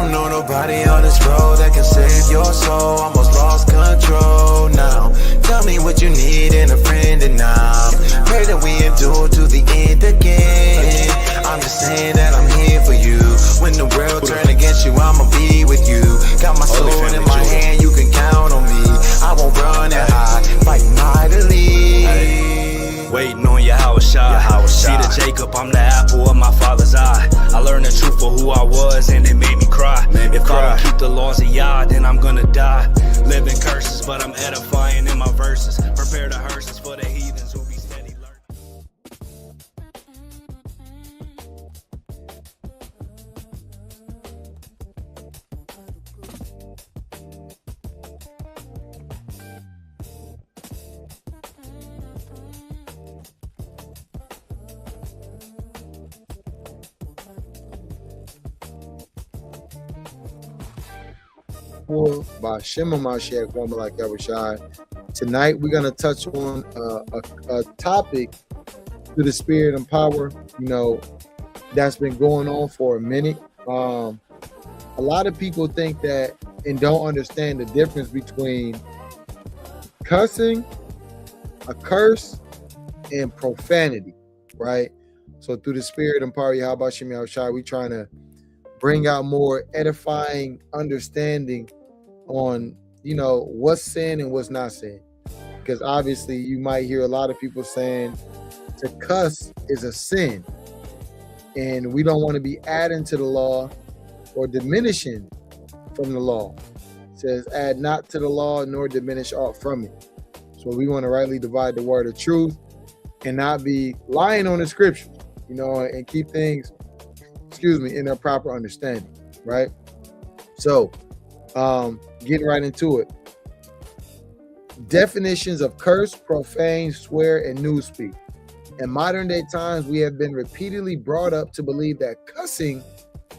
don't know nobody on this road that can save your soul. Almost lost control now. Tell me what you need in a friend and now. Pray that we endure to the end again. I'm just saying that I'm here for you. When the world turn against you, I'ma be with you. Got my soul in my hand, you can count on me. I won't run and hide, fight mightily. Waiting on O.F.I. See the Jacob, I'm the apple of my father's eye. I learned the truth for who I was and it made me cry. If I don't keep the laws of Yah, then I'm gonna die. Living curses, but I'm edifying in my verses. Prepare the hearses for the heathens who be steady learning. By Shema Mashiach, woman like O.F.I. Tonight we're gonna touch on a topic through the spirit and power, that's been going on for a minute. A lot of people think that and don't understand the difference between cussing, a curse, and profanity, right? So through the spirit and power, Yahweh Shem Yahushai, we trying to bring out more edifying understanding on, what's sin and what's not sin. Because obviously you might hear a lot of people saying to cuss is a sin. And we don't want to be adding to the law or diminishing from the law. It says, add not to the law nor diminish aught from it. So we want to rightly divide the word of truth and not be lying on the scriptures, and keep things, in their proper understanding, right? So, getting right into it. Definitions of curse, profane, swear, and newspeak. In modern day times, we have been repeatedly brought up to believe that cussing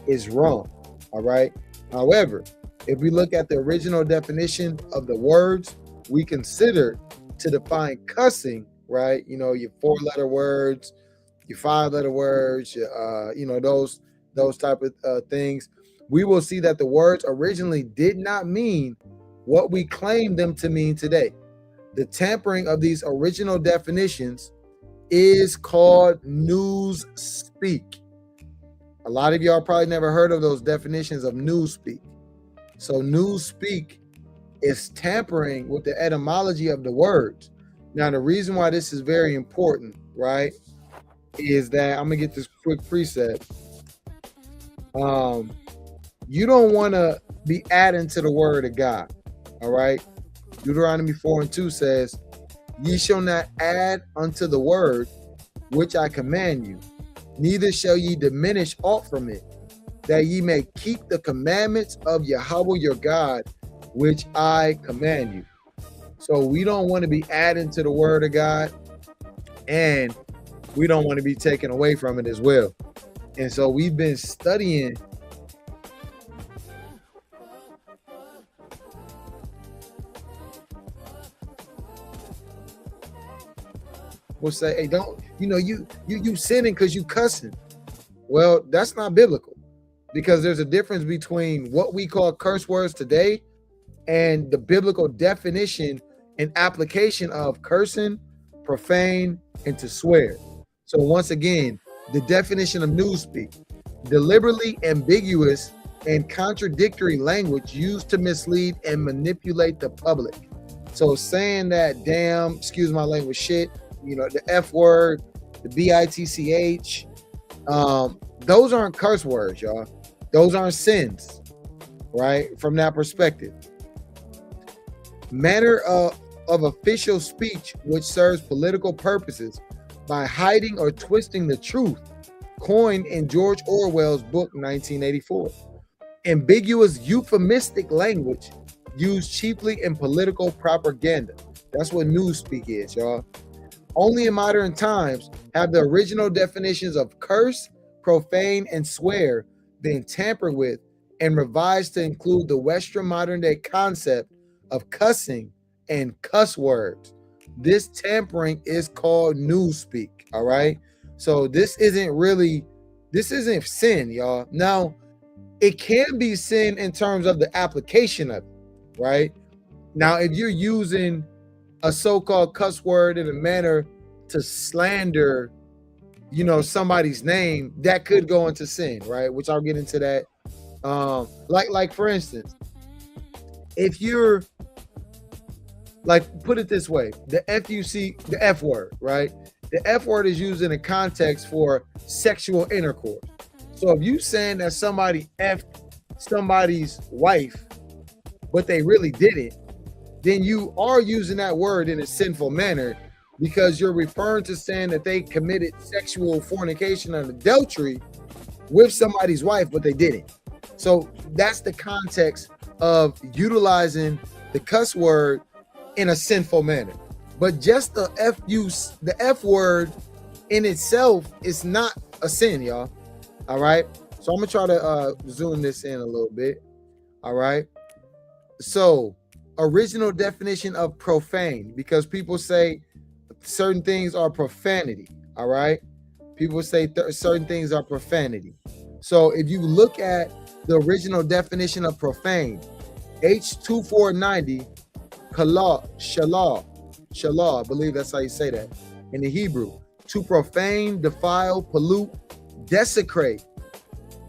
is wrong, all right? However, if we look at the original definition of the words we consider to define cussing, right? Your 4-letter words, your 5-letter words, those type of things, we will see that the words originally did not mean what we claim them to mean today. The tampering of these original definitions is called newspeak. A lot of y'all probably never heard of those definitions of newspeak. So newspeak is tampering with the etymology of the words. Now, the reason why this is very important, right, is that I'm gonna get this quick precept. You don't want to be adding to the word of God, all right? Deuteronomy 4:2 says, ye shall not add unto the word which I command you, neither shall ye diminish aught from it, that ye may keep the commandments of Yahweh your God, which I command you. So we don't want to be adding to the word of God, and we don't want to be taken away from it as well. And so we've been studying will say, hey, don't, you sinning because you cussing. Well, that's not biblical, because there's a difference between what we call curse words today and the biblical definition and application of cursing, profane, and to swear. So once again, the definition of newspeak: deliberately ambiguous and contradictory language used to mislead and manipulate the public. So saying that damn, excuse my language, shit, the F word, the bitch, those aren't curse words, y'all. Those aren't sins, right? From that perspective. Manner of official speech which serves political purposes by hiding or twisting the truth, coined in George Orwell's book 1984. Ambiguous euphemistic language used chiefly in political propaganda. That's what newspeak is, y'all. Only in modern times have the original definitions of curse, profane, and swear been tampered with and revised to include the Western modern day concept of cussing and cuss words. This tampering is called newspeak, all right? So this isn't sin, y'all. Now, It can be sin in terms of the application of it, right? Now, if you're using a so-called cuss word in a manner to slander, somebody's name, that could go into sin, right? Which I'll get into that. Like for instance, if you're like, put it this way, the F word, right? The F word is used in a context for sexual intercourse. So if you saying that somebody effed somebody's wife, but they really didn't, then you are using that word in a sinful manner, because you're referring to saying that they committed sexual fornication and adultery with somebody's wife, but they didn't. So that's the context of utilizing the cuss word in a sinful manner. But just the F word in itself is not a sin, y'all. All right. So I'm gonna try to zoom this in a little bit. All right. So original definition of profane, because people say certain things are profanity. All right. People say certain things are profanity. So if you look at the original definition of profane, H2490, shalah, I believe that's how you say that in the Hebrew. To profane, defile, pollute, desecrate,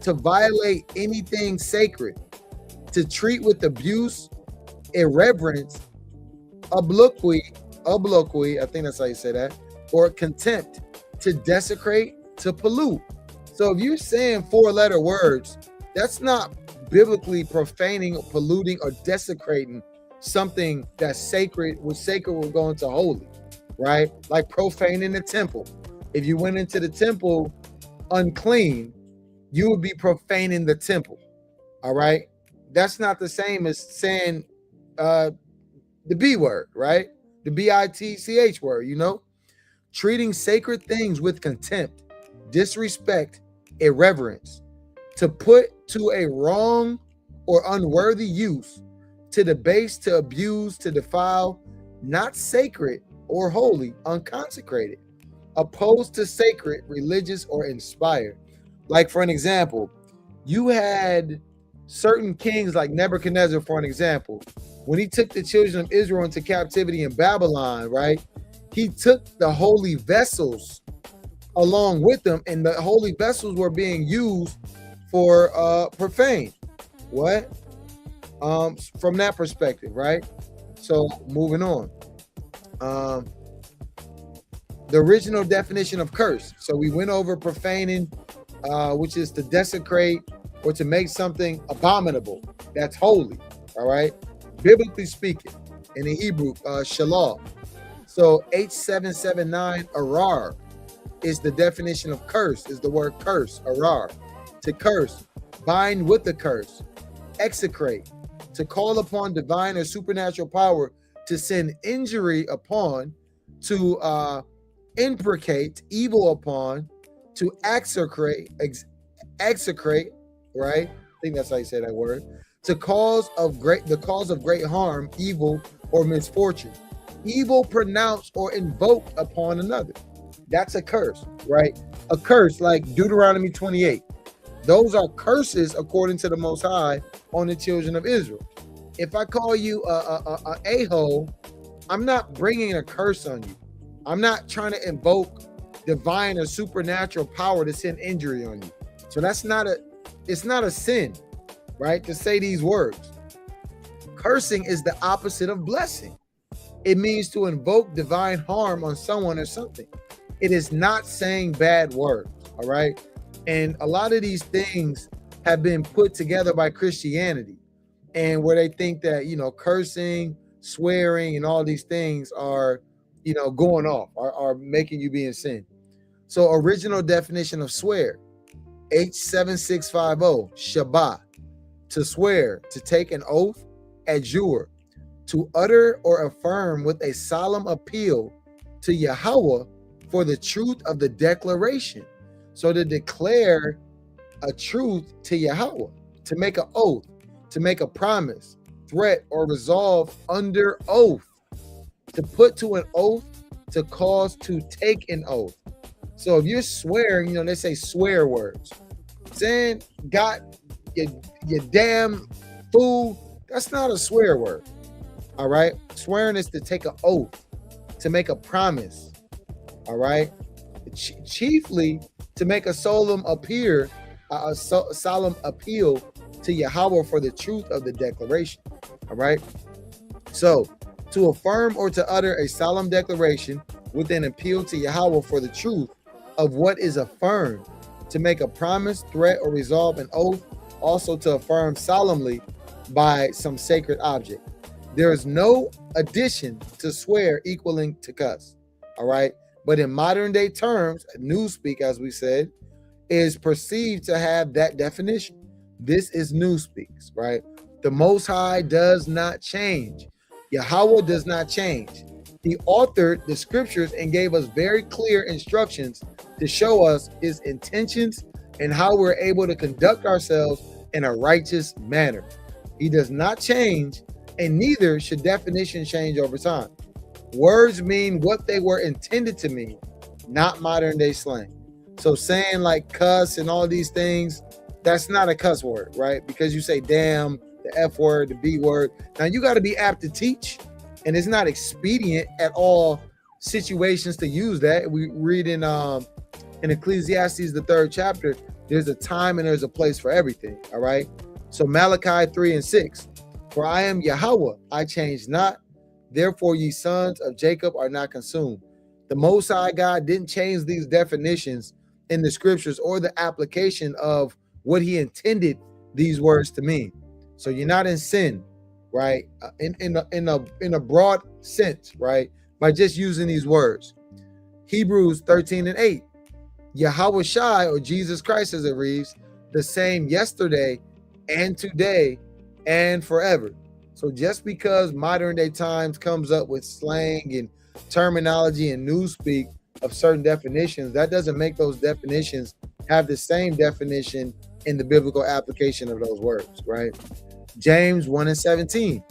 to violate anything sacred, to treat with abuse, irreverence, obloquy, I think that's how you say that, or contempt, to desecrate, to pollute. So if you're saying 4-letter words, that's not biblically profaning, or polluting, or desecrating something that's sacred. With sacred will go into holy, right? Like profane in the temple. If you went into the temple unclean, you would be profaning the temple. All right. That's not the same as saying the B word, right? The BITCH word, treating sacred things with contempt, disrespect, irreverence, to put to a wrong or unworthy use, to debase, to abuse, to defile, not sacred or holy, unconsecrated, opposed to sacred, religious, or inspired. Like, for an example, you had certain kings like Nebuchadnezzar, for an example, when he took the children of Israel into captivity in Babylon, right? He took the holy vessels along with them, and the holy vessels were being used for profane. What? From that perspective, right? So moving on. The original definition of curse. So we went over profaning, which is to desecrate or to make something abominable that's holy. All right. Biblically speaking, in the Hebrew, shalah. So H779 arar is the definition of curse, is the word curse, arar. To curse, bind with the curse, execrate, to call upon divine or supernatural power to send injury upon, to imprecate evil upon, to execrate, right? I think that's how you say that word. The cause of great harm, evil, or misfortune. Evil pronounced or invoked upon another. That's a curse, right? A curse like Deuteronomy 28. Those are curses according to the Most High on the children of Israel. If I call you a-hole, I'm not bringing a curse on you. I'm not trying to invoke divine or supernatural power to send injury on you. So it's not a sin, right, to say these words. Cursing is the opposite of blessing. It means to invoke divine harm on someone or something. It is not saying bad words, all right? And a lot of these things have been put together by Christianity, and where they think that, cursing, swearing, and all these things are, going off, are making you be in sin. So original definition of swear, H7650, Shabbat, to swear, to take an oath, adjure, to utter or affirm with a solemn appeal to Yahweh for the truth of the declaration. So to declare a truth to Yahweh, to make an oath, to make a promise, threat, or resolve under oath, to put to an oath, to cause to take an oath. So if you're swearing, they say swear words. Saying God you damn fool. That's not a swear word. All right. Swearing is to take an oath, to make a promise. All right. Chiefly to make a solemn solemn appeal to Yahweh for the truth of the declaration. All right. So to affirm or to utter a solemn declaration with an appeal to Yahweh for the truth of what is affirmed, to make a promise, threat, or resolve an oath, also to affirm solemnly by some sacred object. There is no addition to swear equaling to cuss. All right. But in modern day terms, newspeak, as we said, is perceived to have that definition. This is newspeaks, right? The Most High does not change. Yahweh does not change. He authored the scriptures and gave us very clear instructions to show us his intentions and how we're able to conduct ourselves in a righteous manner. He does not change, and neither should definition change over time. Words mean what they were intended to mean, not modern day slang. So saying like cuss and all these things, that's not a cuss word, right? Because you say damn, the F word, the B word. Now you got to be apt to teach, and it's not expedient at all situations to use that. We read in Ecclesiastes, the 3rd chapter, there's a time and there's a place for everything. All right. So Malachi 3:6, for I am Yahweh, I change not. Therefore, ye sons of Jacob are not consumed. The Most High God didn't change these definitions in the scriptures or the application of what he intended these words to mean. So you're not in sin, right? In a broad sense, right? By just using these words. Hebrews 13:8, Yahweh Shai, or Jesus Christ as it reads, the same yesterday and today and forever. So just because modern day times comes up with slang and terminology and newspeak of certain definitions, that doesn't make those definitions have the same definition in the biblical application of those words, right? James 1:17,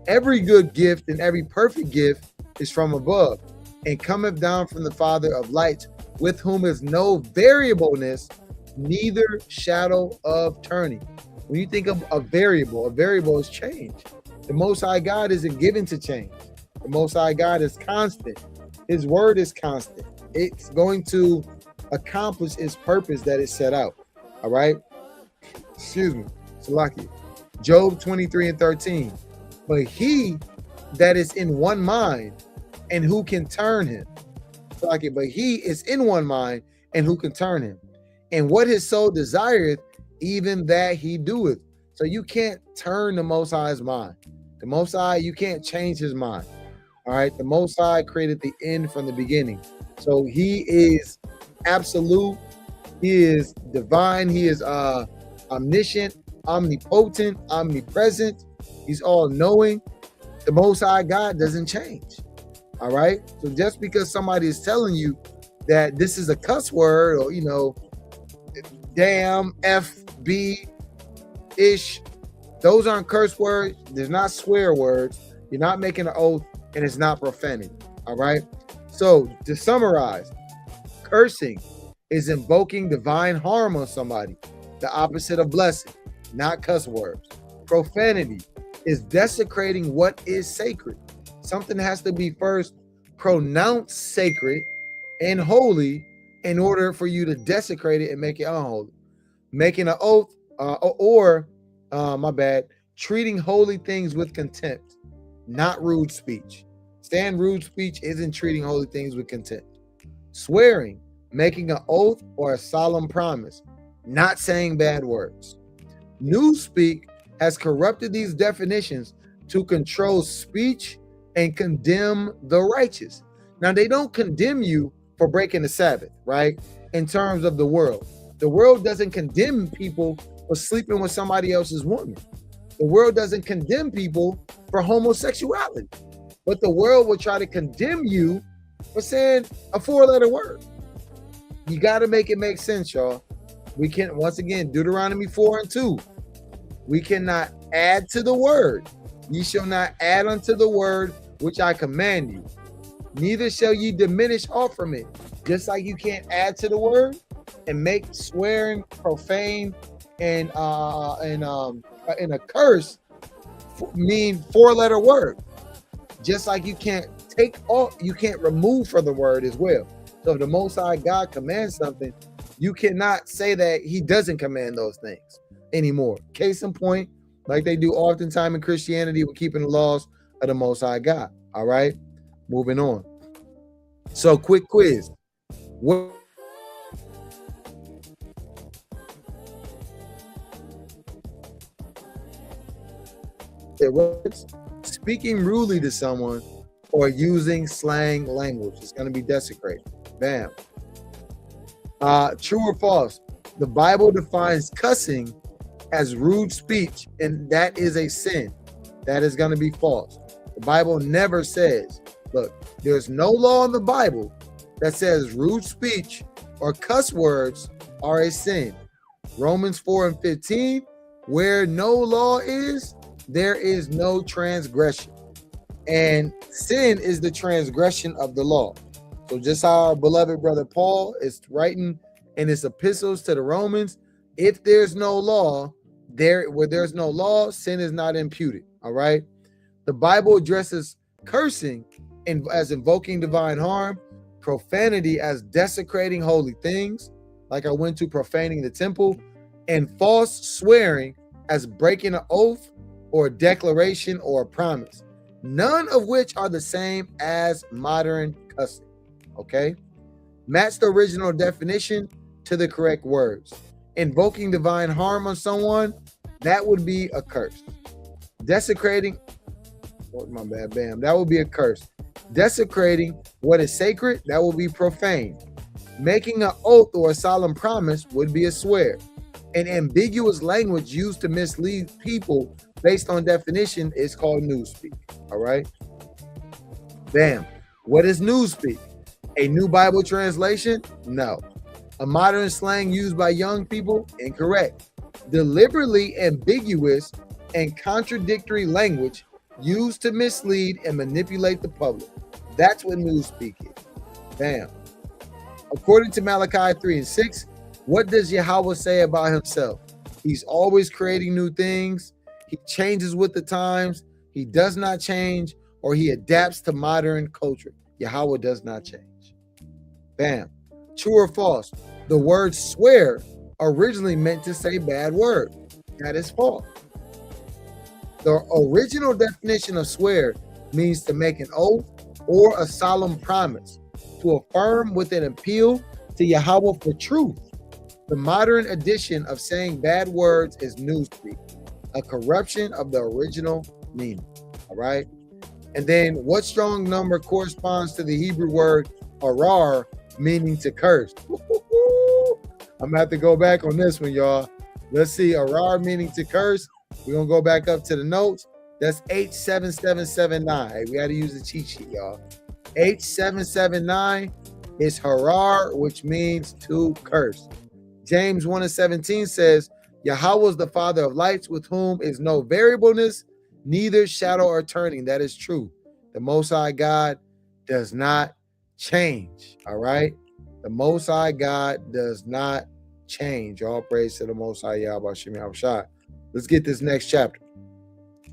every good gift and every perfect gift is from above and cometh down from the Father of lights, with whom is no variableness, neither shadow of turning. When you think of a variable is change. The Most High God isn't given to change. The Most High God is constant. His word is constant. It's going to accomplish its purpose that it set out. All right. Excuse me. Salaki. Job 23:13. But he that is in one mind, and who can turn him? Salaki. But he is in one mind, and who can turn him? And what his soul desireth, even that he doeth. So you can't turn the Most High's mind. The Most High, you can't change his mind. All right. The Most High created the end from the beginning. So he is absolute. He is divine. He is omniscient, omnipotent, omnipresent. He's all knowing. The Most High God doesn't change. All right. So just because somebody is telling you that this is a cuss word, or, you know, damn, F, B, ish, those aren't curse words. There's not swear words. You're not making an oath, and it's not profanity. All right. So to summarize, cursing is invoking divine harm on somebody, the opposite of blessing, not cuss words. Profanity is desecrating what is sacred. Something has to be first pronounced sacred and holy in order for you to desecrate it and make it unholy. Making an oath treating holy things with contempt, not rude speech. Saying rude speech isn't treating holy things with contempt. Swearing, making an oath or a solemn promise, not saying bad words. Newspeak has corrupted these definitions to control speech and condemn the righteous. Now, they don't condemn you for breaking the Sabbath, right? In terms of the world. The world doesn't condemn people for sleeping with somebody else's woman. The world doesn't condemn people for homosexuality. But the world will try to condemn you for saying a 4-letter word. You got to make it make sense, y'all. We can, once again, Deuteronomy 4:2. We cannot add to the word. Ye shall not add unto the word which I command you. Neither shall ye diminish off from it. Just like you can't add to the word and make swearing profane and a curse mean 4-letter word. Just like you can't take off, you can't remove from the word as well. So if the Most High God commands something, you cannot say that he doesn't command those things anymore. Case in point, like they do oftentimes in Christianity with keeping the laws of the Most High God. All right, moving on. So quick quiz. What words? Speaking rudely to someone or using slang language. It's going to be desecrated. Bam. True or false? The Bible defines cussing as rude speech, and that is a sin. That is going to be false. The Bible never says, look, there's no law in the Bible that says rude speech or cuss words are a sin. Romans 4:15, where no law is, there is no transgression. And sin is the transgression of the law. So just how our beloved brother Paul is writing in his epistles to the Romans, if there's no law, where there's no law, sin is not imputed. All right. The Bible addresses cursing as invoking divine harm, profanity as desecrating holy things, like I went to profaning the temple, and false swearing as breaking an oath or a declaration or a promise, none of which are the same as modern cussing. Okay, match the original definition to the correct words. Invoking divine harm on someone, that would be a curse. Desecrating, oh, my bad, bam, that would be a curse. Desecrating what is sacred, that will be profane. Making an oath or a solemn promise would be a swear. An ambiguous language used to mislead people based on definition is called newspeak. All right. Bam. What is newspeak? A new Bible translation? No. A modern slang used by young people? Incorrect. Deliberately ambiguous and contradictory language used to mislead and manipulate the public. That's what newspeak is. Bam. According to Malachi 3:6, what does Yahweh say about himself? He's always creating new things. He changes with the times. He does not change, or he adapts to modern culture. Yahweh does not change. Bam. True or false? The word swear originally meant to say bad word. That is false. The original definition of swear means to make an oath or a solemn promise, to affirm with an appeal to Yahweh for truth. The modern edition of saying bad words is newspeak, a corruption of the original meaning. All right. And then what strong number corresponds to the Hebrew word harar, meaning to curse? I'm gonna have to go back on this one, y'all. Let's see, harar meaning to curse. We're gonna go back up to the notes. That's H7779. Hey, we got to use the cheat sheet, y'all. H779 is harar, which means to curse. James 1:17 says, Yahweh is the Father of lights, with whom is no variableness, neither shadow or turning. That is true. The Most High God does not change. All right. The Most High God does not change. All praise to the Most High Yahweh Shem Yahushua. Let's get this next chapter.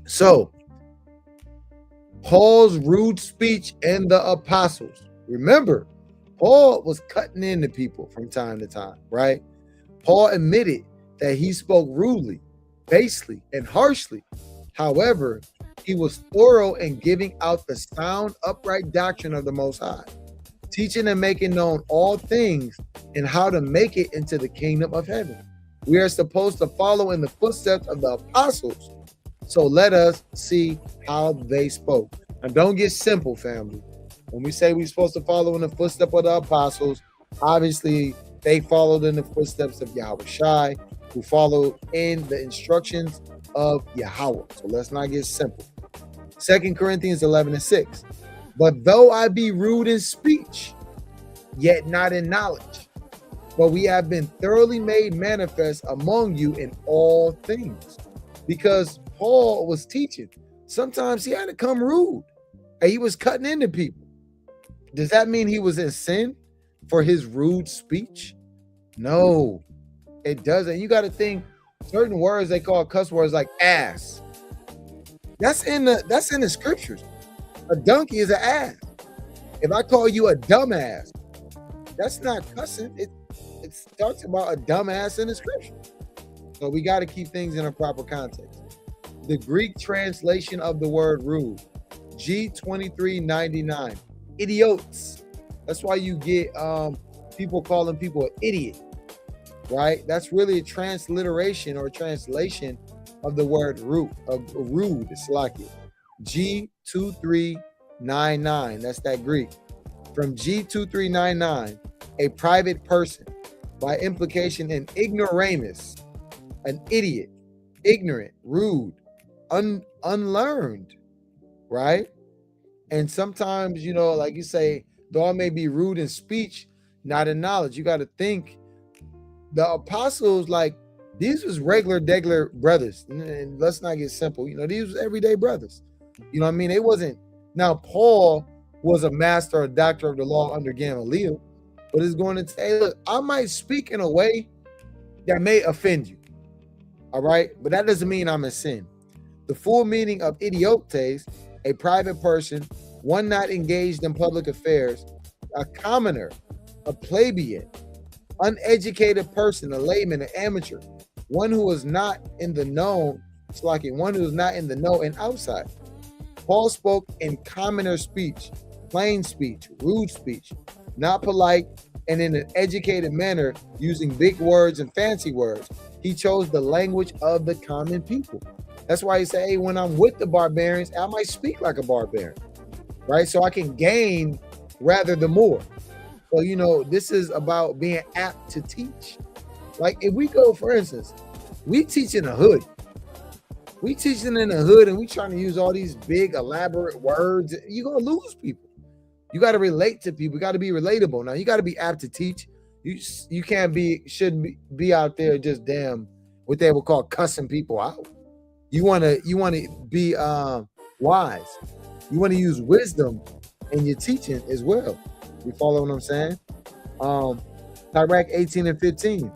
So, Paul's rude speech and the apostles. Remember, Paul was cutting into people from time to time, right? Paul admitted that he spoke rudely, basely, and harshly. However, he was thorough in giving out the sound, upright doctrine of the Most High, teaching and making known all things and how to make it into the kingdom of heaven. We are supposed to follow in the footsteps of the apostles. So let us see how they spoke. And don't get simple, family. When we say we're supposed to follow in the footsteps of the apostles, obviously they followed in the footsteps of Yahweh Shai, who followed in the instructions of Yahweh. So let's not get simple. 2 Corinthians 11:6. But though I be rude in speech, yet not in knowledge, but we have been thoroughly made manifest among you in all things. Because Paul was teaching. Sometimes he had to come rude. And he was cutting into people. Does that mean he was in sin for his rude speech? No, it doesn't. You got to think, Certain words they call cuss words like ass. That's in the scriptures. A donkey is an ass. If I call you a dumbass, that's not cussing. It talks about a dumbass in the scripture. So we got to keep things in a proper context. The Greek translation of the word rude, G2399, idiots. That's why you get people calling people an idiot, right? That's really a transliteration or translation of the word rude. It's like it. G2399. That's that Greek. From G2399, a private person, by implication, an ignoramus, an idiot, ignorant, rude, unlearned, right? And sometimes, like you say, though I may be rude in speech, not in knowledge. You got to think the apostles, like, these was degular brothers. And let's not get simple. These was everyday brothers. You know what I mean? It wasn't. Now, Paul was a master or doctor of the law under Gamaliel, but it's going to say, look, I might speak in a way that may offend you. All right? But that doesn't mean I'm in sin. The full meaning of idiotes, a private person, one not engaged in public affairs, a commoner, a plebeian, uneducated person, a layman, an amateur, one who is not in the know, it's like one who is not in the know and outside. Paul spoke in commoner speech, plain speech, rude speech, not polite, and in an educated manner, using big words and fancy words. He chose the language of the common people. That's why he said, hey, when I'm with the barbarians, I might speak like a barbarian, right? So I can gain rather than more. So, this is about being apt to teach. Like if we go, for instance, we teach in the hood. We teaching in the hood and we trying to use all these big elaborate words. You're going to lose people. You got to relate to people. You got to be relatable. Now you got to be apt to teach. You can't shouldn't be out there just what they would call cussing people out. You want to be wise. You want to use wisdom in your teaching as well. You follow what I'm saying? Sirach 18 and 15,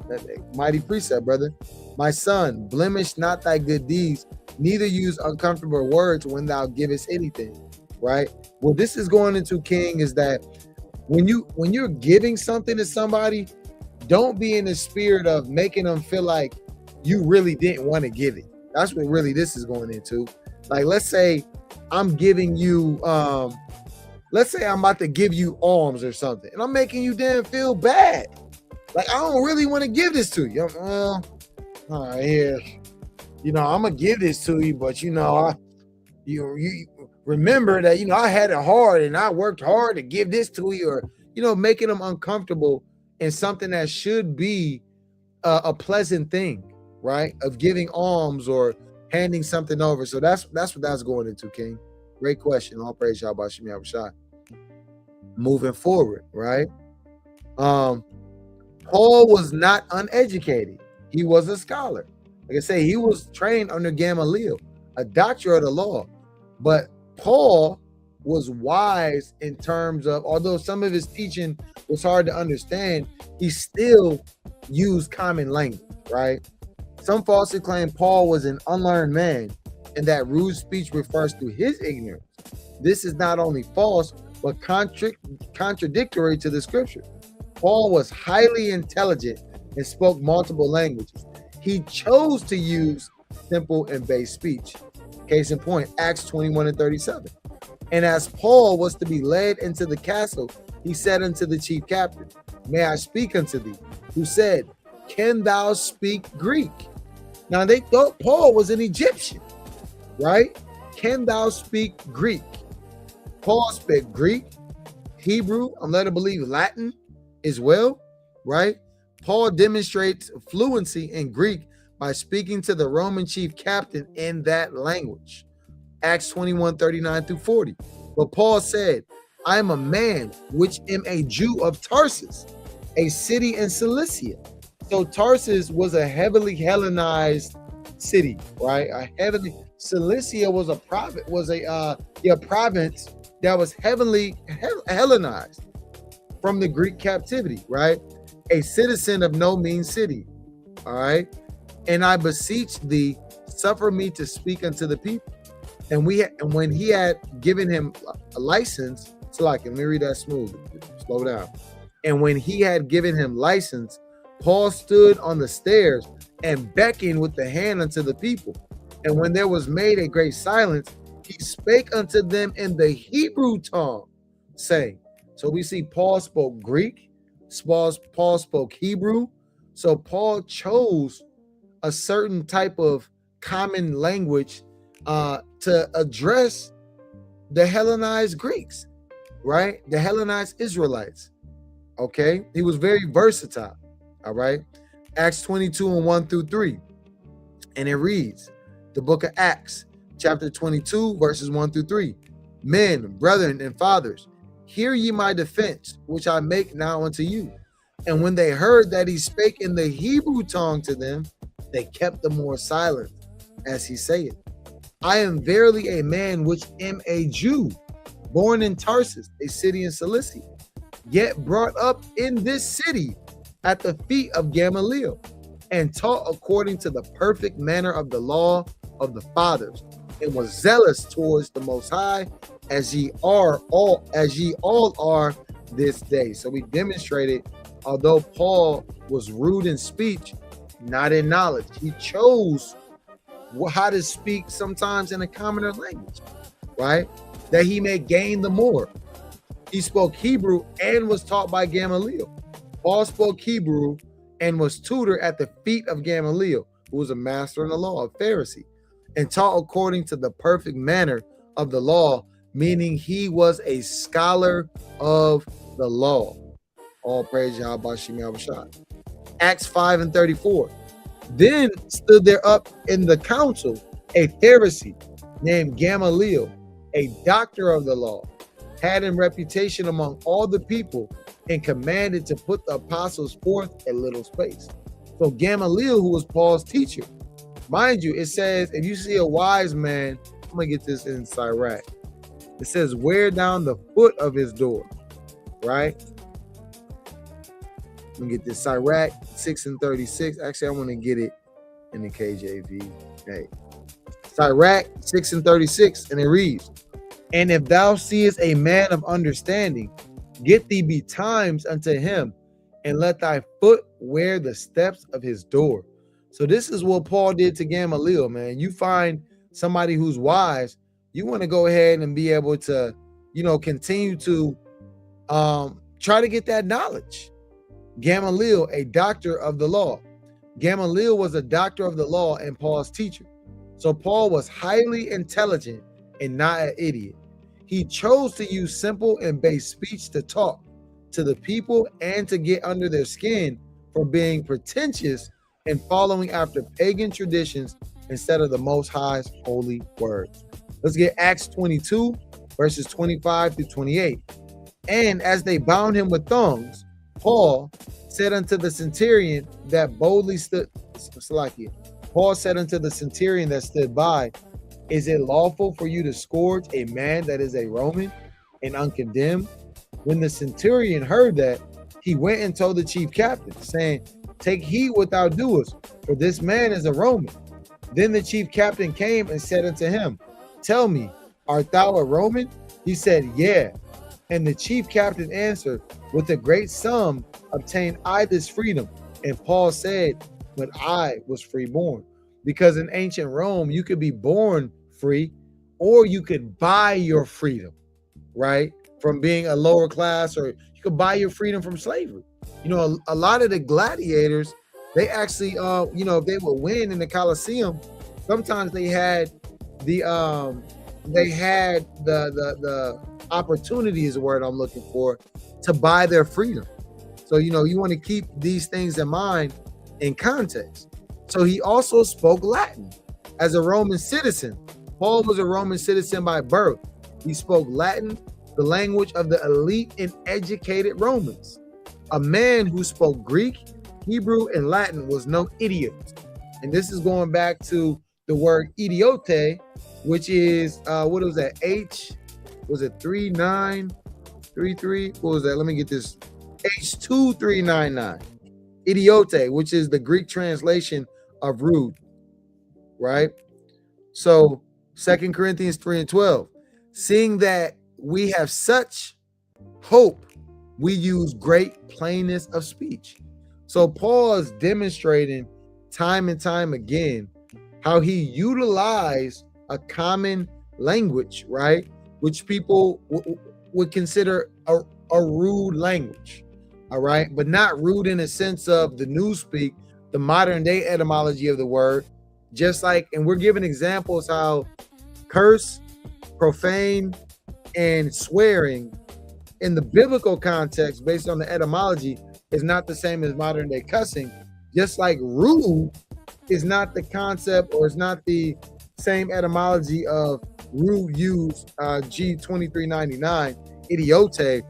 mighty precept, brother. My son, blemish not thy good deeds, neither use uncomfortable words when thou givest anything. Right? What this is going into, King, is that when you're giving something to somebody, don't be in the spirit of making them feel like you really didn't want to give it. That's what really this is going into. Like, let's say I'm giving you, let's say I'm about to give you alms or something, and I'm making you damn feel bad. Like, I don't really want to give this to you. All right, here, I'm gonna give this to you, but you remember that I had it hard and I worked hard to give this to you, or making them uncomfortable in something that should be a pleasant thing, right? Of giving alms or handing something over. So that's what that's going into, King. Great question. All praise y'all about Shemi Abishai. Moving forward, right? Paul was not uneducated. He was a scholar. Like I say, he was trained under Gamaliel, a doctor of the law. But Paul was wise in terms of, although some of his teaching was hard to understand, he still used common language, right? Some falsely claim Paul was an unlearned man and that rude speech refers to his ignorance. This is not only false, but contradictory to the scripture. Paul was highly intelligent and spoke multiple languages. He chose to use simple and base speech. Case in point, Acts 21 and 37. And as Paul was to be led into the castle, he said unto the chief captain, may I speak unto thee? Who said, can thou speak Greek? Now they thought Paul was an Egyptian, right? Can thou speak Greek? Paul spoke Greek, Hebrew, I'm led to believe Latin as well, right? Paul demonstrates fluency in Greek by speaking to the Roman chief captain in that language. Acts 21, 39 through 40. But Paul said, I am a man which am a Jew of Tarsus, a city in Cilicia. So Tarsus was a heavily Hellenized city, right? Cilicia was a province, province that was heavily Hellenized from the Greek captivity, right? A citizen of no mean city, all right? And I beseech thee, suffer me to speak unto the people. And when he had given him a license, so like, let me read that smooth, slow down. And when he had given him license, Paul stood on the stairs and beckoned with the hand unto the people. And when there was made a great silence, he spake unto them in the Hebrew tongue, saying, so we see Paul spoke Greek, Paul spoke Hebrew. So Paul chose a certain type of common language to address the Hellenized Greeks, right? The Hellenized Israelites. Okay, he was very versatile. All right, Acts 22 and 1 through 3, and it reads, the book of Acts, chapter 22, verses 1 through 3. Men, brethren, and fathers, hear ye my defense, which I make now unto you. And when they heard that he spake in the Hebrew tongue to them, they kept the more silent, as he saith, I am verily a man which am a Jew, born in Tarsus, a city in Cilicia, yet brought up in this city at the feet of Gamaliel, and taught according to the perfect manner of the law of the fathers, and was zealous towards the Most High, as ye all are this day. So we demonstrated, although Paul was rude in speech, not in knowledge, he chose how to speak sometimes in a commoner language, right? That he may gain the more. He spoke Hebrew and was taught by Gamaliel. Paul spoke Hebrew and was tutored at the feet of Gamaliel, who was a master in the law, a Pharisee, and taught according to the perfect manner of the law, meaning he was a scholar of the law. All praise Yahweh Shem Yahushua. Acts 5 and 34. Then stood there up in the council a Pharisee named Gamaliel, a doctor of the law, had in reputation among all the people, and commanded to put the apostles forth a little space. So Gamaliel, who was Paul's teacher, mind you, it says, if you see a wise man, I'm gonna get this in Sirach. It says, wear down the foot of his door, right? Let me get this Sirach 6 and 36. Actually, I want to get it in the KJV. Hey, Sirach 6 and 36, and it reads, and if thou seest a man of understanding, get thee betimes unto him, and let thy foot wear the steps of his door. So this is what Paul did to Gamaliel, man. You find somebody who's wise, you want to go ahead and be able to, continue to try to get that knowledge. Gamaliel, a doctor of the law. Gamaliel was a doctor of the law and Paul's teacher. So Paul was highly intelligent and not an idiot. He chose to use simple and base speech to talk to the people and to get under their skin for being pretentious and following after pagan traditions instead of the Most High's holy words. Let's get Acts 22, verses 25 through 28. And as they bound him with thongs, Paul said unto the centurion that boldly stood, Paul said unto the centurion that stood by, is it lawful for you to scourge a man that is a Roman and uncondemned? When the centurion heard that, he went and told the chief captain, saying, take heed what thou doest, for this man is a Roman. Then the chief captain came and said unto him, tell me, art thou a Roman? He said, yeah. And the chief captain answered, with a great sum obtained I this freedom. And Paul said, but I was freeborn. Because in ancient Rome, you could be born free, or you could buy your freedom, right? From being a lower class, or you could buy your freedom from slavery. A lot of the gladiators, they actually, if they would win in the Colosseum, sometimes they had the opportunity is the word I'm looking for, to buy their freedom. So, you want to keep these things in mind in context. So he also spoke Latin as a Roman citizen. Paul was a Roman citizen by birth. He spoke Latin, the language of the elite and educated Romans. A man who spoke Greek, Hebrew, and Latin was no idiot. And this is going back to the word idiote, which is, what was that? Was it 3933? What was that? Let me get this. H2399. Idiote, which is the Greek translation of rude, right? So 2 Corinthians 3:12, seeing that we have such hope, we use great plainness of speech. So Paul is demonstrating time and time again how he utilized a common language, right? Which people would consider a rude language, all right? But not rude in the sense of the newspeak, the modern day etymology of the word. Just like, and we're giving examples how curse, profane, and swearing in the biblical context, based on the etymology, is not the same as modern day cussing. Just like rude is not the concept, or is not the same etymology of rude used G2399 idiote,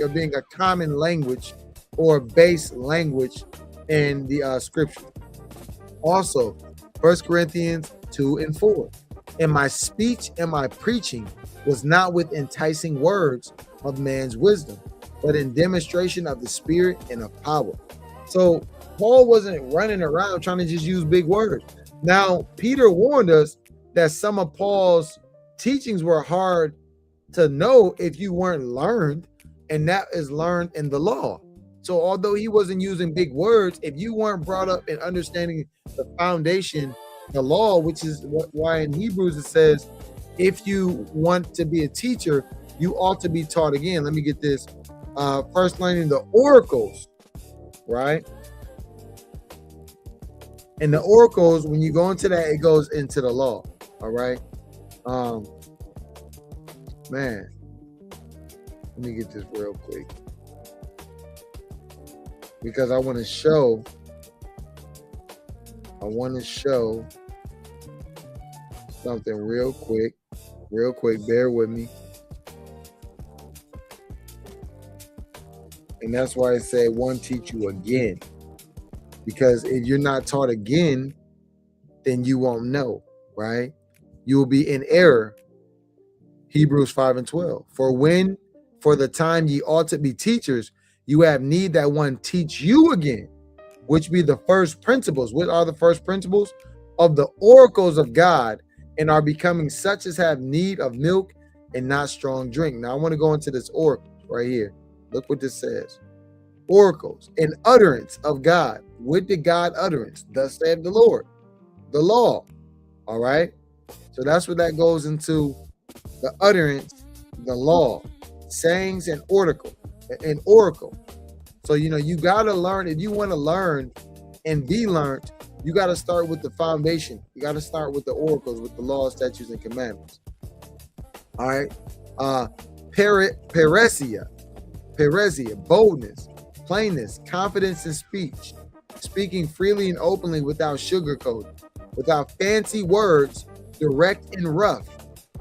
of being a common language or base language in the scripture. Also, 1 Corinthians 2:4, and my speech and my preaching was not with enticing words of man's wisdom, but in demonstration of the Spirit and of power. So Paul wasn't running around trying to just use big words. Now, Peter warned us that some of Paul's teachings were hard to know if you weren't learned, and that is learned in the law. So although he wasn't using big words, if you weren't brought up in understanding the foundation, the law, which is why in Hebrews it says, if you want to be a teacher, you ought to be taught again. Let me get this. First learning the oracles, right? And the oracles, when you go into that, it goes into the law. All right. Man, let me get this real quick, because I want to show something real quick. Bear with me. And that's why I say one, teach you again. Because if you're not taught again, then you won't know, right? You will be in error. Hebrews 5:12. For the time ye ought to be teachers, you have need that one teach you again, which be the first principles. What are the first principles? Of the oracles of God, and are becoming such as have need of milk and not strong drink. Now I want to go into this oracle right here. Look what this says. Oracles, an utterance of God. What did God utterance? Thus saith the Lord. The law. All right. So that's what that goes into. The utterance, the law, sayings, and oracle. So you gotta learn. If you want to learn and be learned, you got to start with the foundation. You got to start with the oracles, with the laws, statutes, and commandments. All right. Paresia, boldness, plainness, confidence in speech, speaking freely and openly without sugarcoating, without fancy words, direct and rough.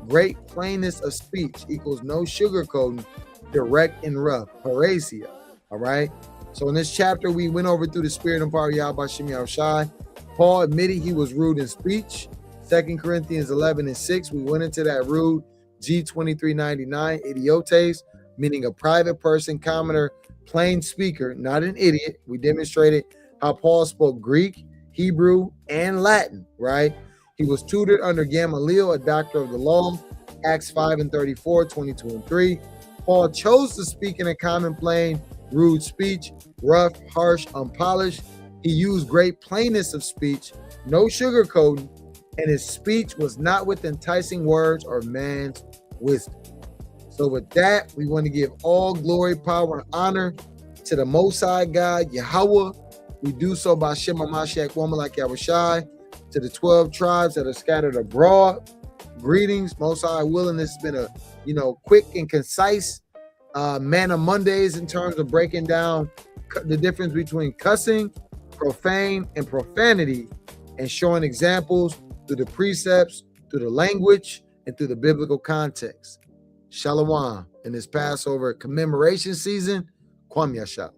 Great plainness of speech equals no sugarcoating, direct and rough. Paresia. All right. So in this chapter, we went over through the spirit and power of Yahweh Shem Yahushai. Paul admitted he was rude in speech. 2 Corinthians 11:6, we went into that rude G2399, idiotes, meaning a private person, commoner, plain speaker, not an idiot. We demonstrated how Paul spoke Greek, Hebrew, and Latin, right? He was tutored under Gamaliel, a doctor of the law, Acts 5:34, 22 and 3. Paul chose to speak in a common, plain, rude speech, rough, harsh, unpolished. He used great plainness of speech, no sugarcoating, and his speech was not with enticing words or man's wisdom. So with that, we want to give all glory, power, and honor to the Most High God, Yahweh. We do so by Shem HaMashiach, woman like Yahushai, to the 12 tribes that are scattered abroad. Greetings, Most High willing. This has been a quick and concise Manna Mondays in terms of breaking down the difference between cussing, profane, and profanity, and showing examples through the precepts, through the language, and through the biblical context. Shalom in this Passover commemoration season. Kwam Yasha.